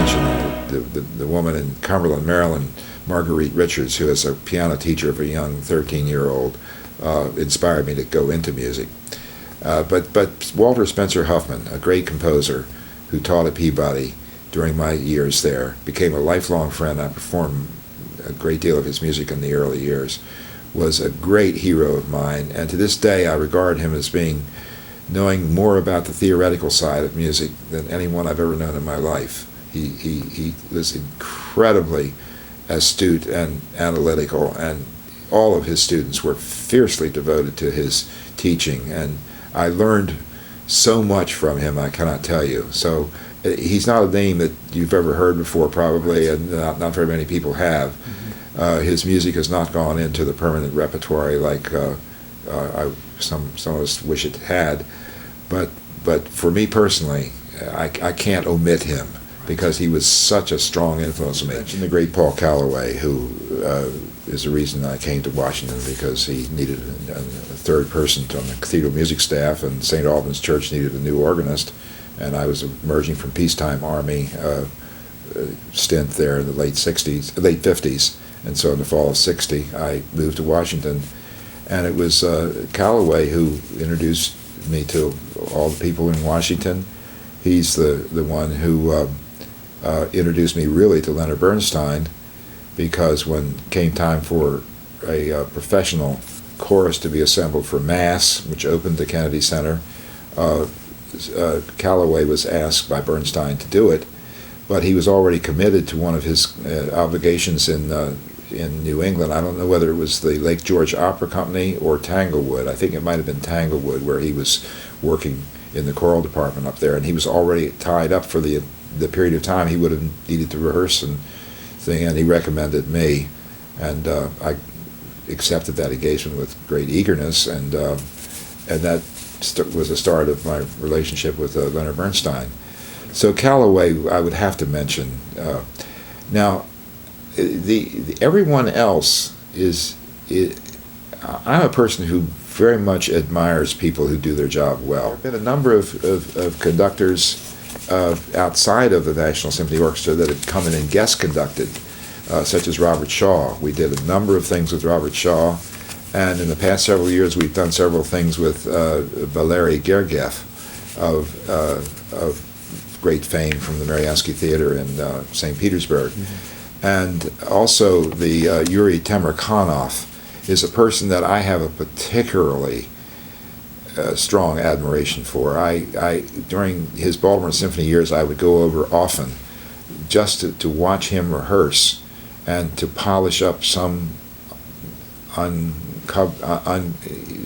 mention the woman in Cumberland, Maryland, Marguerite Richards, who is a piano teacher of a young 13-year-old, inspired me to go into music. But Walter Spencer Huffman, a great composer who taught at Peabody during my years there, became a lifelong friend. I performed a great deal of his music in the early years, was a great hero of mine, and to this day I regard him as knowing more about the theoretical side of music than anyone I've ever known in my life. He was incredibly astute and analytical, and all of his students were fiercely devoted to his teaching, and I learned so much from him I cannot tell you. So he's not a name that you've ever heard before probably, and not very many people have. His music has not gone into the permanent repertoire like some of us wish it had, but for me personally, I can't omit him because he was such a strong influence on me. And the great Paul Calloway, who is the reason I came to Washington, because he needed a third person on the cathedral music staff, and St. Albans Church needed a new organist, and I was emerging from peacetime Army stint there in the late 50s, and so in the fall of '60 I moved to Washington, and it was Calloway who introduced me to all the people in Washington. He's the one who introduced me really to Leonard Bernstein, because when came time for a professional chorus to be assembled for Mass, which opened the Kennedy Center, Calloway was asked by Bernstein to do it, but he was already committed to one of his obligations in New England. I don't know whether it was the Lake George Opera Company or Tanglewood. I think it might have been Tanglewood, where he was working in the choral department up there, and he was already tied up for the period of time he would have needed to rehearse and thing, and he recommended me, and I accepted that engagement with great eagerness, and that was the start of my relationship with Leonard Bernstein. So Calloway, I would have to mention. Now, everyone else I'm a person who very much admires people who do their job well. There have been a number of conductors outside of the National Symphony Orchestra that have come in and guest conducted, such as Robert Shaw. We did a number of things with Robert Shaw, and in the past several years we've done several things with Valery Gergiev of great fame from the Mariinsky Theater in St. Petersburg. And also the Yuri Temirkanov is a person that I have a particularly strong admiration for. During his Baltimore Symphony years, I would go over often just to watch him rehearse and to polish up some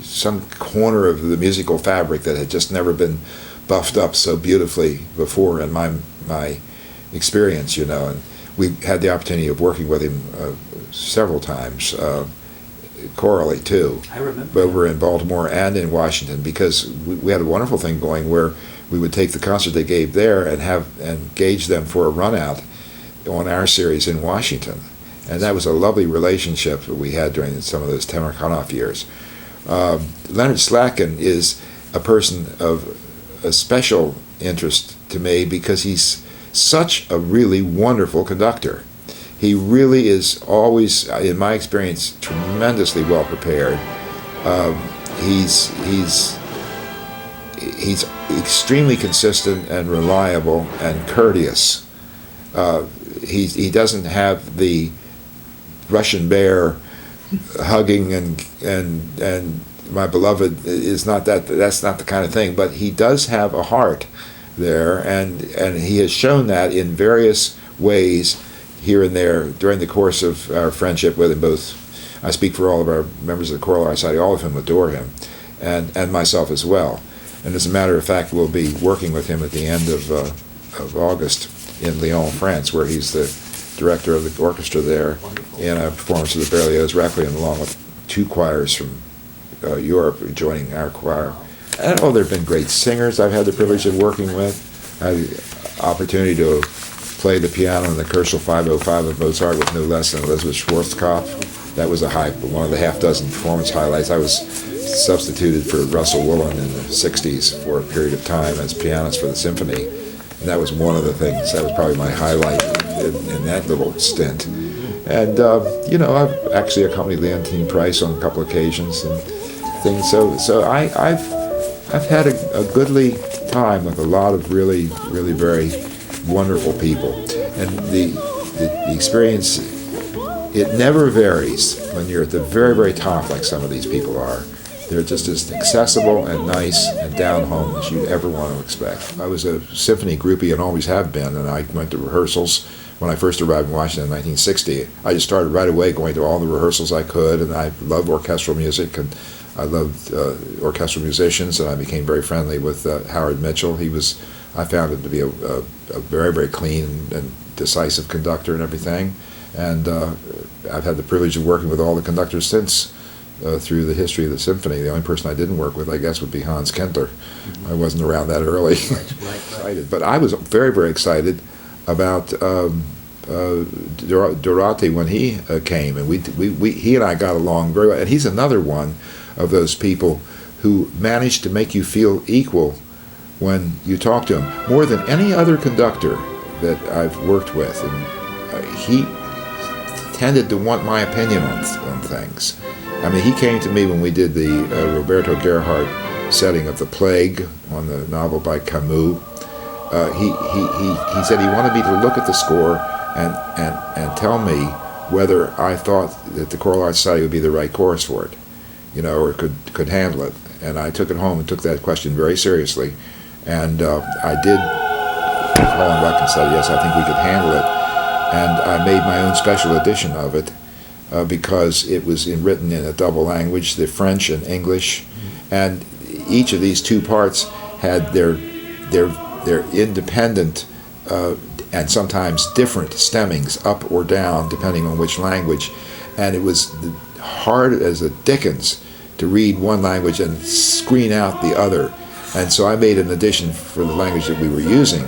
some corner of the musical fabric that had just never been buffed up so beautifully before in my experience, And we had the opportunity of working with him several times, chorally too. I remember. Over in Baltimore and in Washington, because we had a wonderful thing going where we would take the concert they gave there and gauge them for a run out on our series in Washington, and that was a lovely relationship that we had during some of those Temirkanov years. Leonard Slatkin is a person of a special interest to me because he's such a really wonderful conductor. He really is always, in my experience, tremendously well prepared. He's extremely consistent and reliable and courteous. He doesn't have the Russian bear hugging and my beloved is not that. That's not the kind of thing. But he does have a heart there, and he has shown that in various ways here and there during the course of our friendship with him. Both, I speak for all of our members of the Choral Society, all of them adore him, and myself as well. And as a matter of fact, we'll be working with him at the end of August in Lyon, France, where he's the director of the orchestra there. Wonderful. In a performance of the Berlioz Requiem, along with two choirs from Europe joining our choir. And there have been great singers I've had the privilege of working with. I had the opportunity to play the piano in the Kochel 505 of Mozart with no less than Elizabeth Schwarzkopf. That was one of the half-dozen performance highlights. I was substituted for Russell Woolen in the 60s for a period of time as pianist for the symphony. And that was one of the things. That was probably my highlight in that little stint. And, I've actually accompanied Leontine Price on a couple occasions and things. So I've had a goodly time with a lot of really, really very wonderful people. And the experience, it never varies when you're at the very, very top like some of these people are. They're just as accessible and nice and down home as you'd ever want to expect. I was a symphony groupie and always have been, and I went to rehearsals when I first arrived in Washington in 1960. I just started right away going to all the rehearsals I could, and I loved orchestral music, and I loved orchestral musicians, and I became very friendly with Howard Mitchell. I found him to be a very, very clean and decisive conductor and everything, and I've had the privilege of working with all the conductors since. Through the history of the symphony. The only person I didn't work with, I guess, would be Hans Kindler. I wasn't around that early. Right. But I was very, very excited about Dorati when he came, and he and I got along very well. And he's another one of those people who managed to make you feel equal when you talk to him, more than any other conductor that I've worked with. And he tended to want my opinion on things. I mean, he came to me when we did the Roberto Gerhardt setting of The Plague on the novel by Camus. He said he wanted me to look at the score and tell me whether I thought that the Choral Arts Society would be the right chorus for it, or could handle it. And I took it home and took that question very seriously. And I did call him back and said, yes, I think we could handle it. And I made my own special edition of it. Because it was written in a double language, the French and English, and each of these two parts had their independent and sometimes different stemmings, up or down, depending on which language. And it was hard as a dickens to read one language and screen out the other. And so I made an edition for the language that we were using,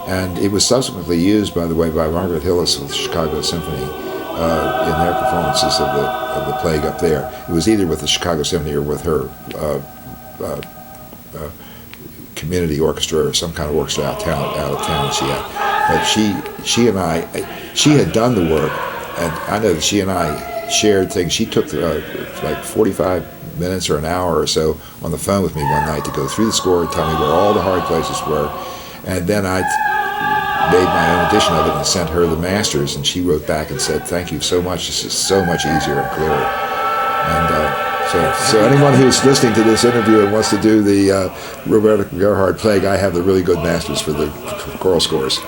and it was subsequently used, by the way, by Margaret Hillis with the Chicago Symphony. In their performances of the Plague up there. It was either with the Chicago Symphony or with her community orchestra or some kind of orchestra out of town she had. But she had done the work, and I know that she and I shared things. She took like 45 minutes or an hour or so on the phone with me one night to go through the score and tell me where all the hard places were, and then I made my own edition of it and sent her the masters, and she wrote back and said, "Thank you so much. This is so much easier and clearer." And so anyone who's listening to this interview and wants to do the Roberto Gerhardt Plague, I have the really good masters for the choral scores.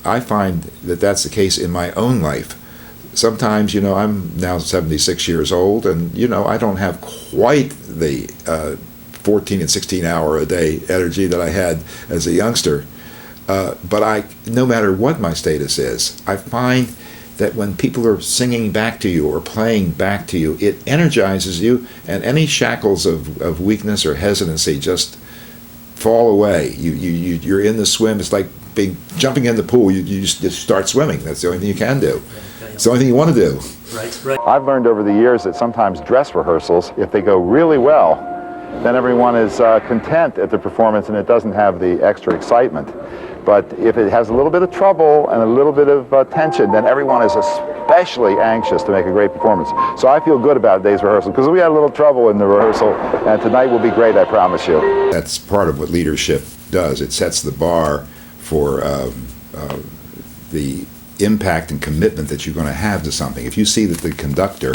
I find that that's the case in my own life. Sometimes, I'm now 76 years old, and, I don't have quite the 14 and 16 hour a day energy that I had as a youngster. But no matter what my status is, I find that when people are singing back to you or playing back to you, it energizes you, and any shackles of weakness or hesitancy just fall away. You're in the swim. It's like jumping in the pool. You just start swimming. That's the only thing you can do. It's the only thing you want to do. Right. I've learned over the years that sometimes dress rehearsals, if they go really well, then everyone is content at the performance and it doesn't have the extra excitement. But if it has a little bit of trouble and a little bit of tension, then everyone is especially anxious to make a great performance. So I feel good about today's rehearsal because we had a little trouble in the rehearsal, and tonight will be great, I promise you. That's part of what leadership does. It sets the bar for the impact and commitment that you're going to have to something. If you see that the conductor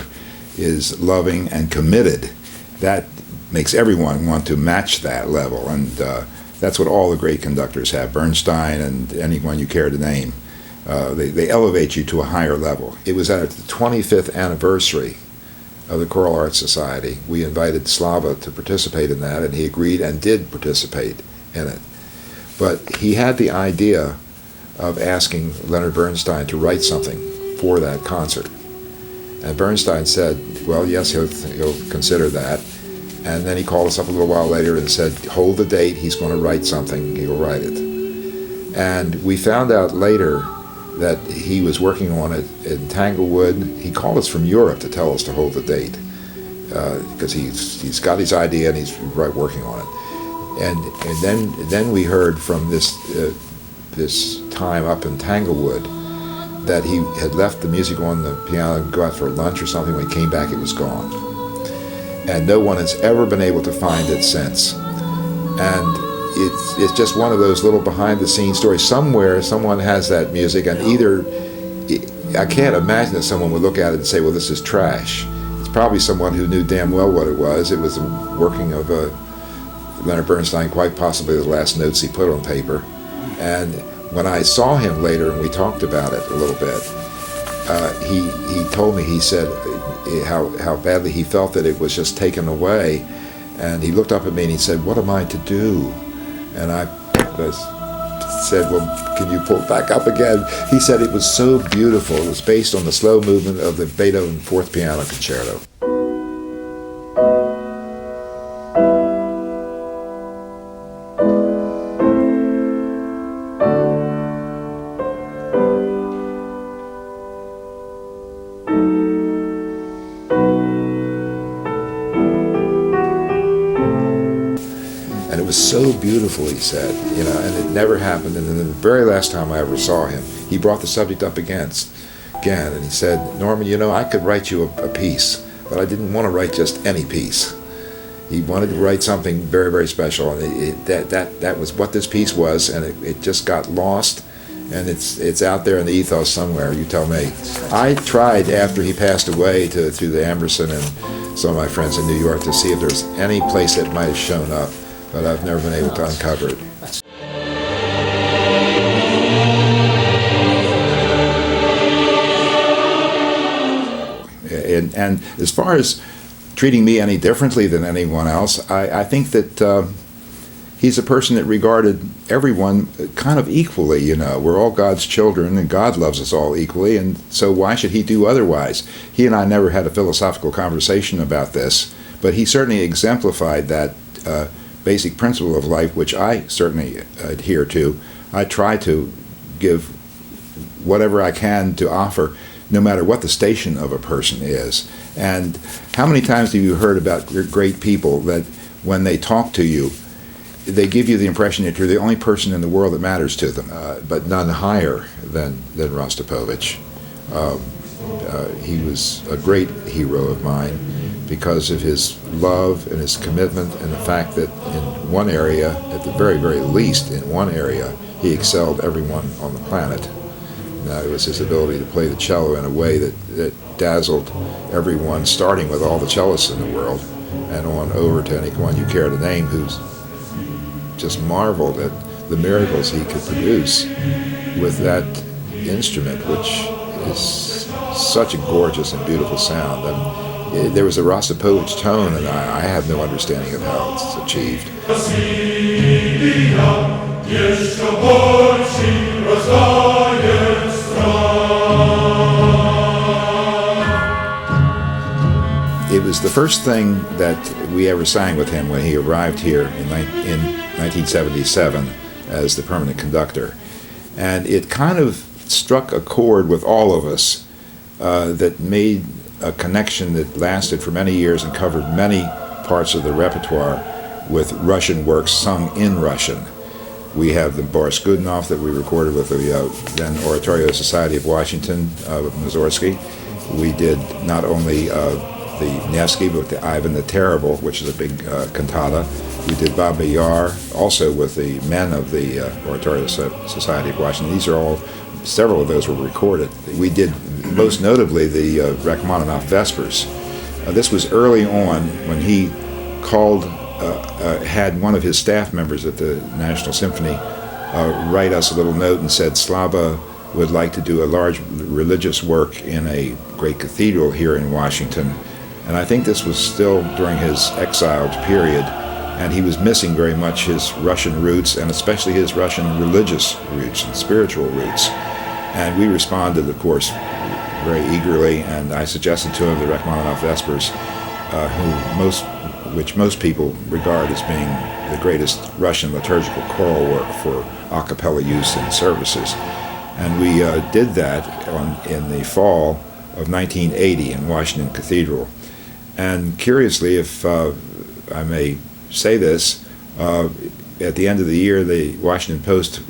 is loving and committed, that makes everyone want to match that level, and that's what all the great conductors have. Bernstein and anyone you care to name, they elevate you to a higher level. It was at the 25th anniversary of the Choral Arts Society. We invited Slava to participate in that, and he agreed and did participate in it. But he had the idea of asking Leonard Bernstein to write something for that concert. And Bernstein said, well, yes, he'll consider that. And then he called us up a little while later and said, hold the date, he's going to write something, he'll write it. And we found out later that he was working on it in Tanglewood. He called us from Europe to tell us to hold the date, because he's got his idea and he's working on it. And then we heard from this time up in Tanglewood that he had left the music on the piano and go out for lunch or something. When he came back, it was gone. And no one has ever been able to find it since. And it's just one of those little behind-the-scenes stories. Somewhere, someone has that music, and I can't imagine that someone would look at it and say, well, this is trash. It's probably someone who knew damn well what it was. It was the working of Leonard Bernstein, quite possibly the last notes he put on paper. And when I saw him later and we talked about it a little bit, he told me, he said how badly he felt that it was just taken away. And he looked up at me and he said, what am I to do? And I said, well, can you pull it back up again? He said it was so beautiful. It was based on the slow movement of the Beethoven Fourth Piano Concerto. So beautiful, he said, and it never happened. And then the very last time I ever saw him, he brought the subject up again, and he said, Norman, I could write you a piece, but I didn't want to write just any piece. He wanted to write something very, very special, and that was what this piece was, and it just got lost, and it's out there in the ethos somewhere. You tell me. I tried after he passed away through the Emerson and some of my friends in New York to see if there's any place that might have shown up, but I've never been able to uncover it. And as far as treating me any differently than anyone else, I think that he's a person that regarded everyone kind of equally. We're all God's children, and God loves us all equally, and so why should he do otherwise? He and I never had a philosophical conversation about this, but he certainly exemplified that basic principle of life, which I certainly adhere to. I try to give whatever I can to offer, no matter what the station of a person is. And how many times have you heard about great people that when they talk to you, they give you the impression that you're the only person in the world that matters to them, but none higher than Rostropovich. He was a great hero of mine, because of his love and his commitment, and the fact that in one area, at the very, very least in one area, he excelled everyone on the planet. It was his ability to play the cello in a way that dazzled everyone, starting with all the cellists in the world, and on over to anyone you care to name, who's just marveled at the miracles he could produce with that instrument, which is such a gorgeous and beautiful sound. And there was a Rostropovich tone, and I have no understanding of how it's achieved. It was the first thing that we ever sang with him when he arrived here in 1977 as the permanent conductor. And it kind of struck a chord with all of us that made a connection that lasted for many years and covered many parts of the repertoire with Russian works sung in Russian. We have the Boris Godunov that we recorded with the then Oratorio Society of Washington, Mussorgsky. We did not only the Nevsky, but the Ivan the Terrible, which is a big cantata. We did Baba Yar, also with the men of the Oratorio Society of Washington. These are all, several of those were recorded. We did, most notably, the Rachmaninoff Vespers. This was early on when he called, had one of his staff members at the National Symphony write us a little note and said, Slava would like to do a large religious work in a great cathedral here in Washington. And I think this was still during his exiled period, and he was missing very much his Russian roots, and especially his Russian religious roots and spiritual roots. And we responded, of course, very eagerly, and I suggested to him the Rachmaninoff Vespers, who most which most people regard as being the greatest Russian liturgical choral work for a cappella use in services. And we did that in the fall of 1980 in Washington Cathedral. And curiously, if I may say this, at the end of the year, the Washington Post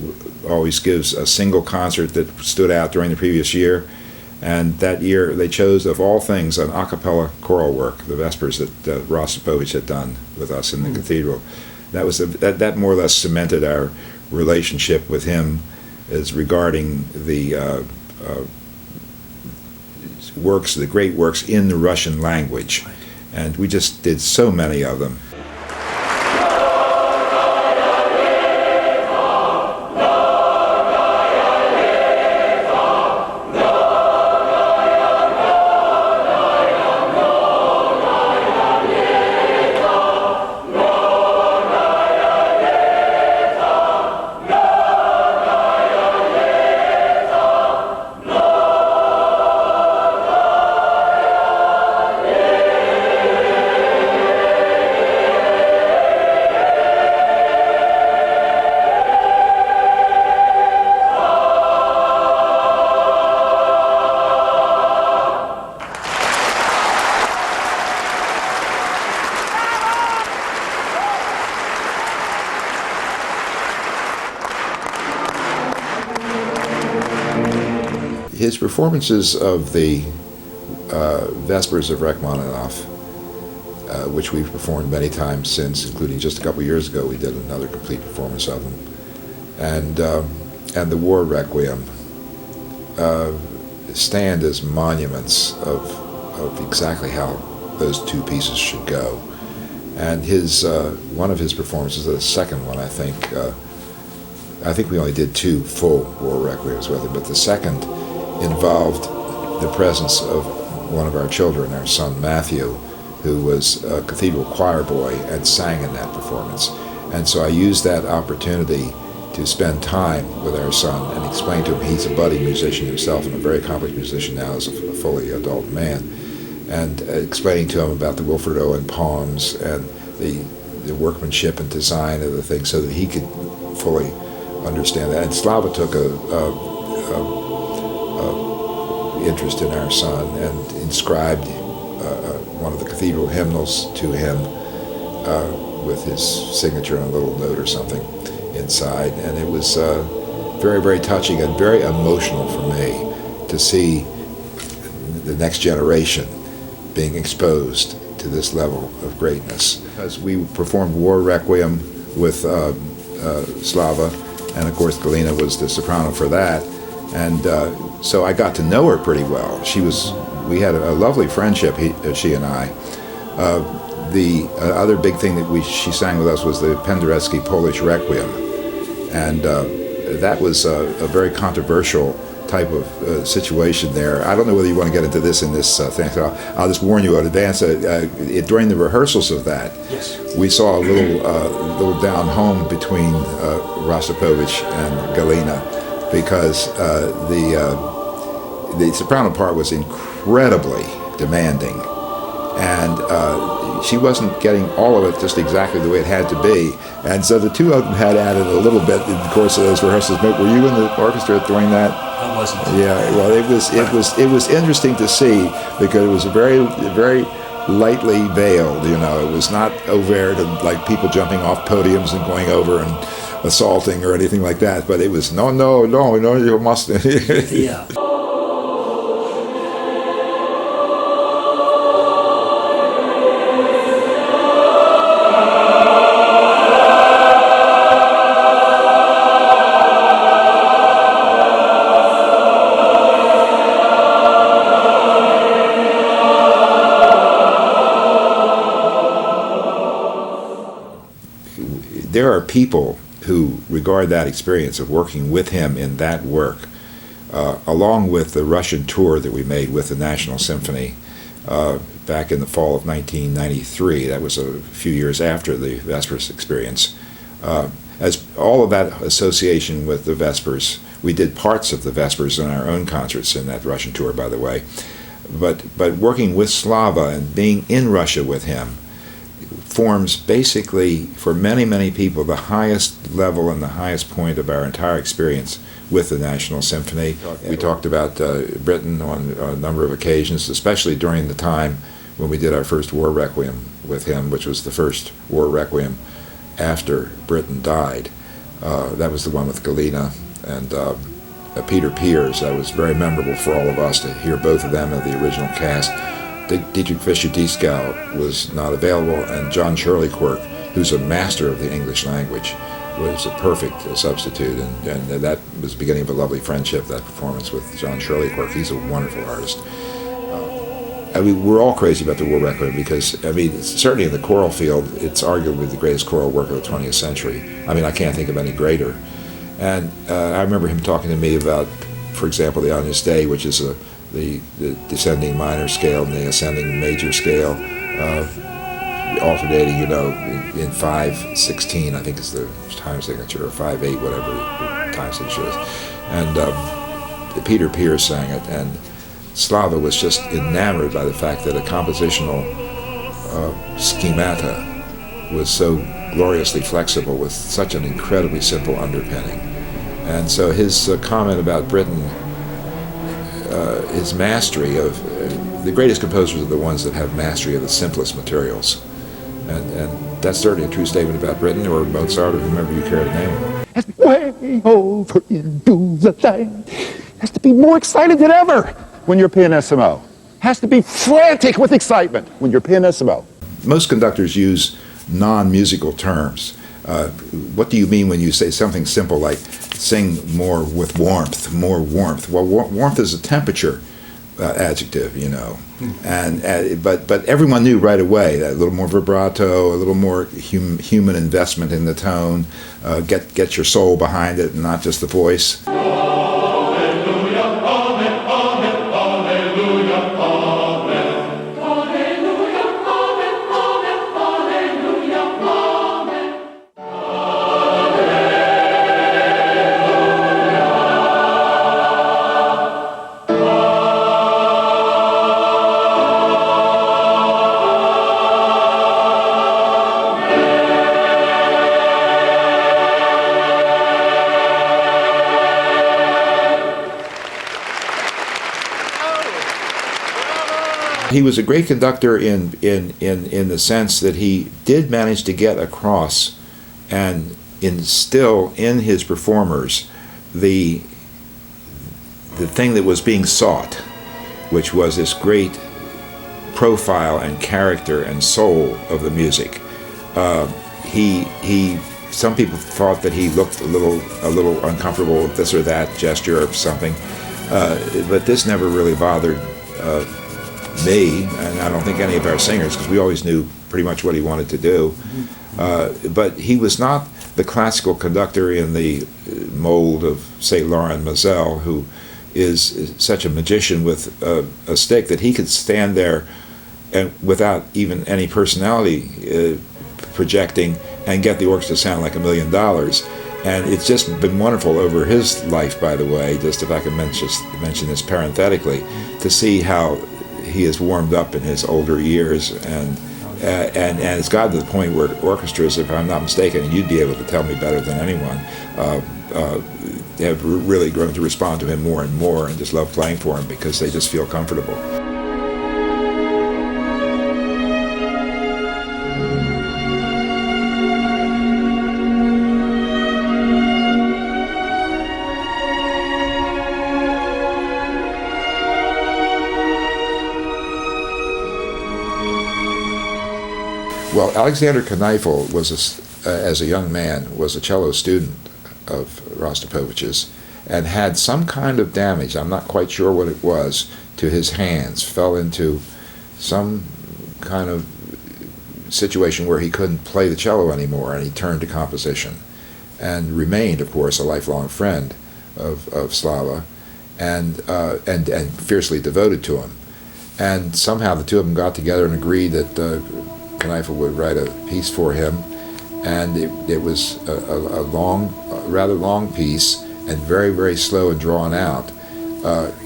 always gives a single concert that stood out during the previous year. And that year, they chose, of all things, an a cappella choral work, the Vespers that Rostropovich had done with us in the cathedral. That more or less cemented our relationship with him as regarding the works, the great works in the Russian language. And we just did so many of them. His performances of the Vespers of Rachmaninoff, which we've performed many times since, including just a couple years ago, we did another complete performance of them, and the War Requiem stand as monuments of exactly how those two pieces should go. And one of his performances, the second one, I think we only did 2 full War Requiems with him, but the second involved the presence of one of our children, our son Matthew, who was a cathedral choir boy and sang in that performance. And so I used that opportunity to spend time with our son and explain to him, he's a budding musician himself and a very accomplished musician now as a fully adult man, and explaining to him about the Wilfred Owen poems and the workmanship and design of the thing so that he could fully understand that. And Slava took a interest in our son and inscribed one of the cathedral hymnals to him with his signature and a little note or something inside. And it was very, very touching and very emotional for me to see the next generation being exposed to this level of greatness. Because we performed War Requiem with Slava, and of course Galina was the soprano for that. And so I got to know her pretty well. We had a lovely friendship, she and I. The other big thing that she sang with us was the Penderecki Polish Requiem. And that was a very controversial type of situation there. I don't know whether you want to get into this in this thing, so I'll just warn you in advance. During the rehearsals of that, yes, we saw a little down home between Rostropovich and Galina, because the soprano part was incredibly demanding, and she wasn't getting all of it just exactly the way it had to be, and so the two of them had added a little bit in the course of those rehearsals. Were you in the orchestra during that? I wasn't. Yeah, well, it was interesting to see, because it was very, very lightly veiled. It was not overt and like people jumping off podiums and going over and assaulting or anything like that. But it was no, you must. Yeah. There are people who regard that experience of working with him in that work, along with the Russian tour that we made with the National Symphony back in the fall of 1993, that was a few years after the Vespers experience, as all of that association with the Vespers. We did parts of the Vespers in our own concerts in that Russian tour, by the way, but working with Slava and being in Russia with him forms basically, for many, many people, the highest level and the highest point of our entire experience with the National Symphony. We talked about Britten on a number of occasions, especially during the time when we did our first war requiem with him, which was the first war requiem after Britten died. That was the one with Galena and Peter Pears. That was very memorable for all of us to hear both of them in the original cast. Dietrich Fischer-Dieskau was not available, and John Shirley-Quirk, who's a master of the English language, was a perfect substitute, and that was the beginning of a lovely friendship, that performance with John Shirley-Quirk. He's a wonderful artist. I mean, we're all crazy about the War Requiem because, I mean, certainly in the choral field, it's arguably the greatest choral work of the 20th century. I mean, I can't think of any greater. And I remember him talking to me about, for example, the Agnus Dei, which is the descending minor scale and the ascending major scale, alternating, you know, in 5/16, I think is the time signature, or 5/8, whatever the time signature is. And Peter Pears sang it, and Slava was just enamored by the fact that a compositional schemata was so gloriously flexible with such an incredibly simple underpinning. And so his comment about Britten, his mastery of, the greatest composers are the ones that have mastery of the simplest materials. And that's certainly a true statement about Britten or Mozart or whomever you care to name. Has to be way over into the thing. Has to be more excited than ever when you're pianissimo. Has to be frantic with excitement when you're pianissimo. Most conductors use non-musical terms. What do you mean when you say something simple like sing more with warmth, more warmth? Well, warmth is a temperature adjective, you know, and but everyone knew right away that a little more vibrato, a little more human investment in the tone, get your soul behind it and not just the voice. He was a great conductor in the sense that he did manage to get across and instill in his performers the thing that was being sought, which was this great profile and character and soul of the music. Some people thought that he looked a little uncomfortable with this or that gesture or something, but this never really bothered me, and I don't think any of our singers, because we always knew pretty much what he wanted to do. But he was not the classical conductor in the mold of, say, Laurent Mazel, who is such a magician with a stick that he could stand there and without even any personality projecting and get the orchestra to sound like $1 million. And it's just been wonderful over his life, by the way, just if I can mention this parenthetically, to see how he has warmed up in his older years, and it's gotten to the point where orchestras, if I'm not mistaken, and you'd be able to tell me better than anyone, have really grown to respond to him more and more and just love playing for him because they just feel comfortable. Well, Alexander Kifil was, as a young man, was a cello student of Rostropovich's and had some kind of damage, I'm not quite sure what it was, to his hands, fell into some kind of situation where he couldn't play the cello anymore, and he turned to composition and remained, of course, a lifelong friend of Slava and fiercely devoted to him. And somehow the two of them got together and agreed that Kifil would write a piece for him, and it was a rather long piece, and very, very slow and drawn out,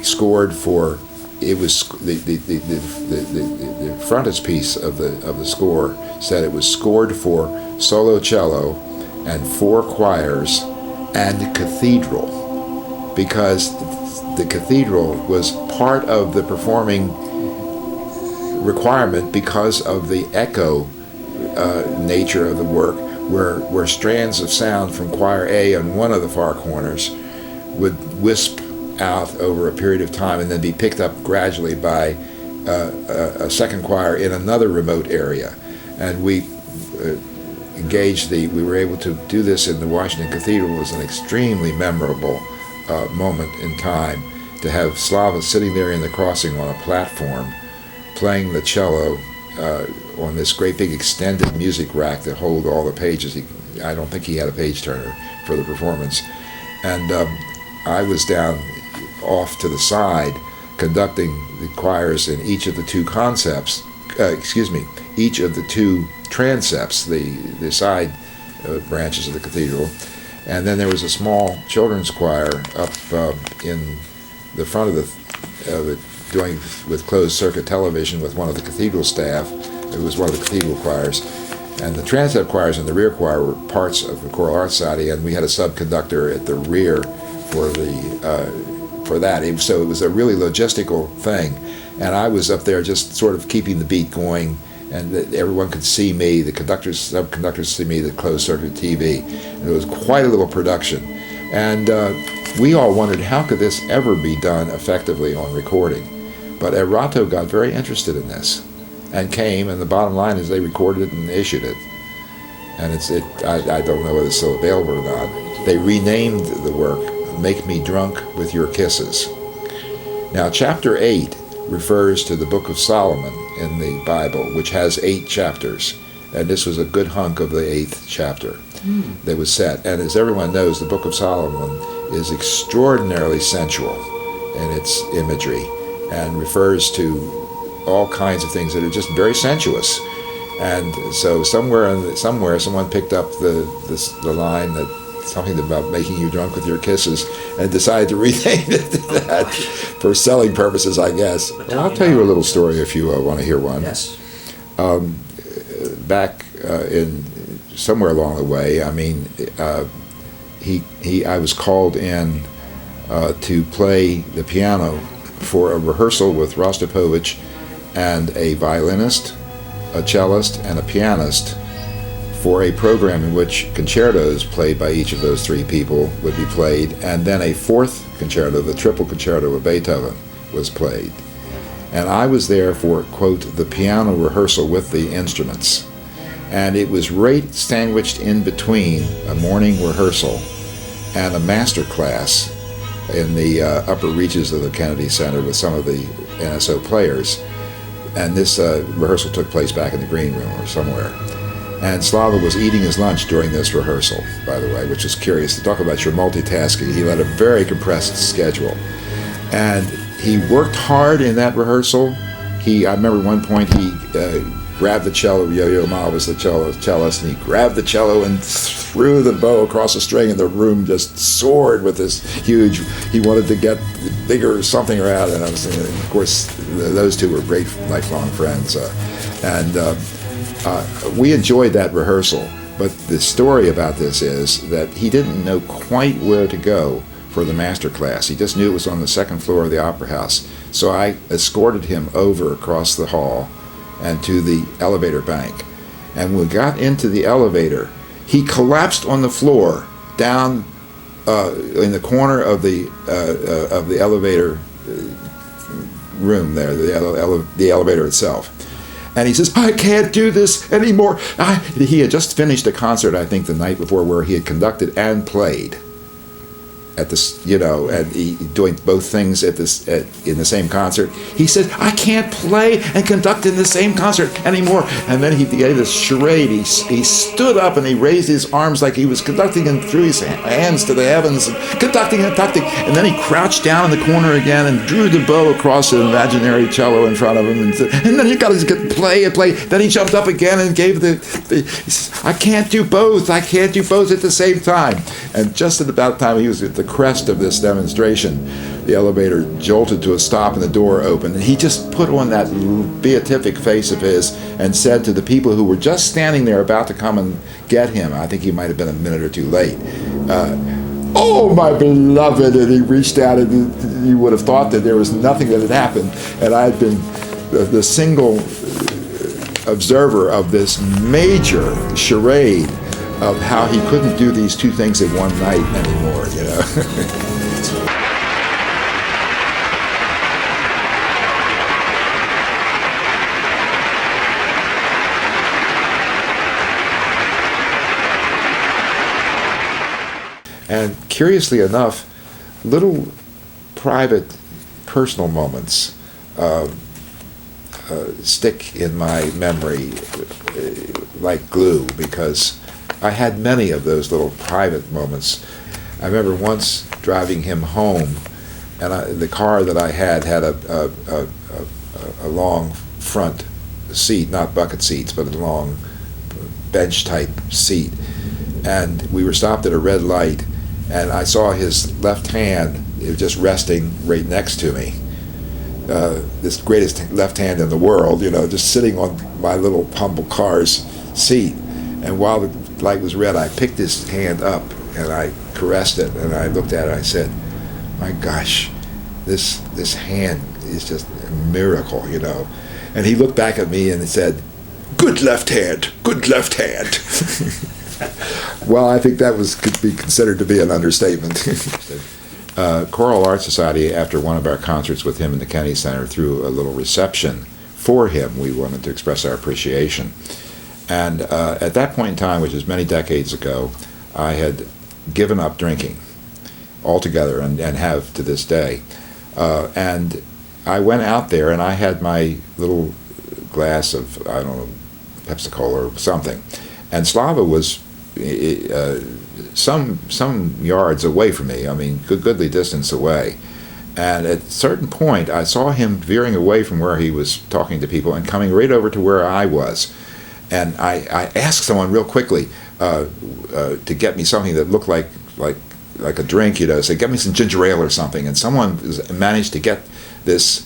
scored for it was the frontispiece of the score said it was scored for solo cello and 4 choirs and cathedral, because the cathedral was part of the performing requirement because of the echo nature of the work, where strands of sound from choir A on one of the far corners would wisp out over a period of time and then be picked up gradually by a second choir in another remote area. And we we were able to do this in the Washington Cathedral. It was an extremely memorable moment in time to have Slava sitting there in the crossing on a platform playing the cello on this great big extended music rack that hold all the pages. I don't think he had a page turner for the performance. And I was down off to the side conducting the choirs in each of the 2 concepts, each of the 2 transepts, the side branches of the cathedral. And then there was a small children's choir up in the front of the doing with closed circuit television with one of the cathedral staff. It was one of the cathedral choirs. And the transept choirs and the rear choir were parts of the Choral Arts Society, and we had a subconductor at the rear for that. So it was a really logistical thing. And I was up there just sort of keeping the beat going, and that everyone could see me, the conductors, subconductors see me, the closed circuit TV. And it was quite a little production. And we all wondered, how could this ever be done effectively on recording? But Erato got very interested in this and came, and the bottom line is they recorded it and issued it. And I don't know whether it's still available or not. They renamed the work Make Me Drunk with Your Kisses. Now, chapter 8 refers to the Book of Solomon in the Bible, which has 8 chapters. And this was a good hunk of the 8th chapter that was set. And as everyone knows, the Book of Solomon is extraordinarily sensual in its imagery and refers to all kinds of things that are just very sensuous. And so somewhere someone picked up the line that something about making you drunk with your kisses and decided to rename it to that for selling purposes, I guess. Well, I'll tell you a little story if you want to hear one. Yes. Back in somewhere along the way, I mean, I was called in to play the piano for a rehearsal with Rostropovich and a violinist, a cellist, and a pianist for a program in which concertos played by each of those 3 people would be played, and then a 4th concerto, the triple concerto of Beethoven, was played. And I was there for, quote, the piano rehearsal with the instruments. And it was right sandwiched in between a morning rehearsal and a master class in the upper reaches of the Kennedy Center with some of the NSO players. And this rehearsal took place back in the green room or somewhere. And Slava was eating his lunch during this rehearsal, by the way, which is curious. To talk about your multitasking, he led a very compressed schedule. And he worked hard in that rehearsal. I remember at one point he grabbed the cello. Yo-Yo Ma was the cellist, and he grabbed the cello and threw the bow across the string, and the room just soared with this huge. He wanted to get bigger something around, and of course, those 2 were great lifelong friends, we enjoyed that rehearsal. But the story about this is that he didn't know quite where to go for the master class. He just knew it was on the 2nd floor of the Opera House. So I escorted him over across the hall and to the elevator bank. And when we got into the elevator, he collapsed on the floor down in the corner of the elevator room there, the elevator itself. And he says, I can't do this anymore. He had just finished a concert, I think, the night before, where he had conducted and played at this, and he doing both things in the same concert. He said, I can't play and conduct in the same concert anymore. And then he gave this charade. He stood up and he raised his arms like he was conducting and threw his hands to the heavens, and conducting. And then he crouched down in the corner again and drew the bow across an imaginary cello in front of him. And then he got to play and play. Then he jumped up again and gave he says, I can't do both. I can't do both at the same time. And just at about the time he was at the the crest of this demonstration, the elevator jolted to a stop and the door opened. And he just put on that beatific face of his and said to the people who were just standing there about to come and get him, I think he might have been a minute or two late, "Oh, my beloved," and he reached out, and you would have thought that there was nothing that had happened. And I had been the single observer of this major charade of how he couldn't do these two things in one night anymore, you know. And curiously enough, little private, personal moments stick in my memory like glue, because I had many of those little private moments. I remember once driving him home, and the car that I had a long front seat, not bucket seats, but a long bench-type seat. And we were stopped at a red light, and I saw his left hand, it was just resting right next to me. This greatest left hand in the world, you know, just sitting on my little humble car's seat. And while the light was red, I picked his hand up and I caressed it, and I looked at it and I said, "My gosh, this hand is just a miracle, you know." And he looked back at me and he said, "Good left hand, good left hand." Well, I think that could be considered to be an understatement. Choral Art Society, after one of our concerts with him in the Kennedy Center, threw a little reception for him. We wanted to express our appreciation. And at that point in time, which is many decades ago, I had given up drinking altogether, and have to this day. And I went out there and I had my little glass of, I don't know, Pepsi-Cola or something. And Slava was some yards away from me, I mean, goodly distance away. And at a certain point, I saw him veering away from where he was talking to people and coming right over to where I was. And I asked someone real quickly to get me something that looked like a drink, you know, say, "Get me some ginger ale or something." And someone managed to get this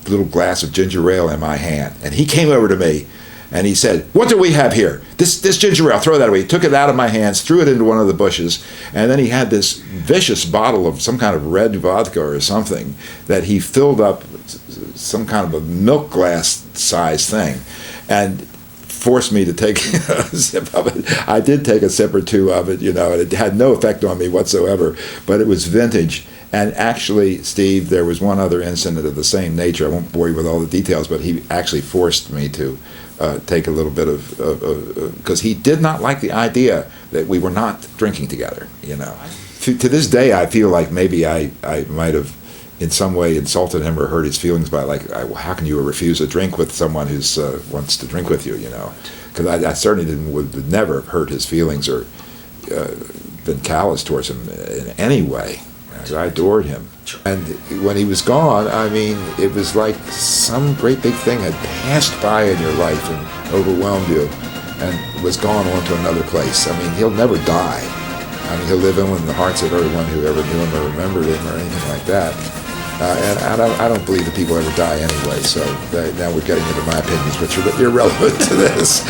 little glass of ginger ale in my hand. And he came over to me and he said, "What do we have here? This ginger ale, throw that away." He took it out of my hands, threw it into one of the bushes, and then he had this vicious bottle of some kind of red vodka or something that he filled up some kind of a milk glass size thing and forced me to take a sip of it. I did take a sip or two of it, you know, and it had no effect on me whatsoever, but it was vintage. And actually, Steve, there was one other incident of the same nature. I won't bore you with all the details, but he actually forced me to take a little bit of, because he did not like the idea that we were not drinking together, you know. To this day, I feel like maybe I might have in some way insulted him or hurt his feelings by, like, how can you refuse a drink with someone who wants to drink with you, you know? Because I certainly would never have hurt his feelings or been callous towards him in any way. I adored him. And when he was gone, I mean, it was like some great big thing had passed by in your life and overwhelmed you and was gone on to another place. I mean, he'll never die. I mean, he'll live in the hearts of everyone who ever knew him or remembered him or anything like that. And I don't believe that people ever die anyway, so now we're getting into my opinions, which are irrelevant to this.